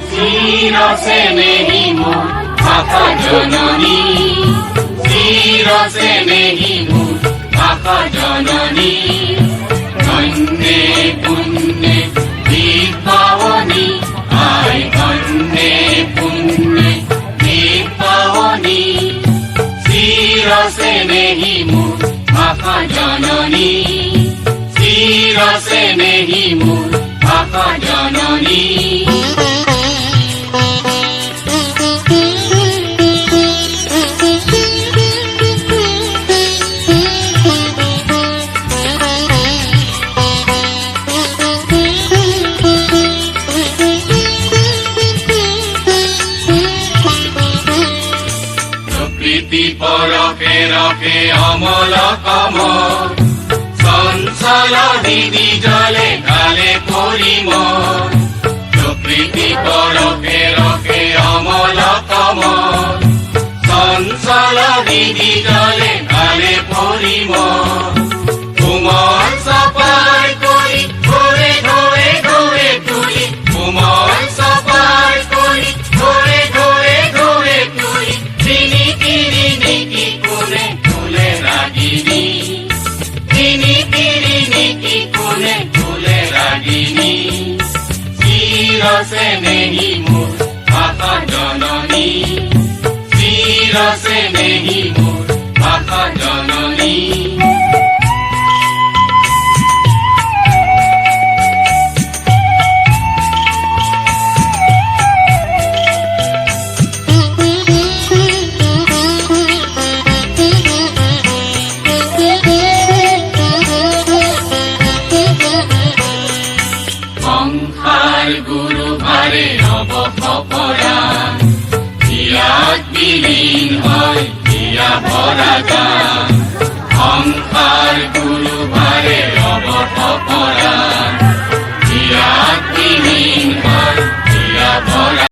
শিরসে নেহিমু মাতা জননী, শিরসে নেহিমু মাতা জননী, ধন্যে পুণ্যে দীপাবনী, আয় ধন্যে পুণ্যে দীপাবনী, শিরসে নেহিমু মাতা জননী, শিরসে নেহিমু মাতা জননী। প্রকৃতি পরকে রকে অমল কমল, চঞ্চল দিদি জলে কালে পরিমল, প্রকৃতি পরকে রকে অমল কমল, চঞ্চল দিদি জলে কালে পরিমল, কোমল সপাই করি ঘরে ঘরে ঘরে তুলি, কোমল সপাই করি ঘরে ঘরে ঘরে তুলি, তিনি তিনি নিকি কোনে তুলে রাগিনী, তিনি তিনি নিকি কোনে তুলে রাগিনী, শিরসে নেহিমু মাতা জননী, শিরসে নেহিমু মাতা জননী। গুরু ভারে নব কপরা, বিলীন হয় দিয়া ভরা।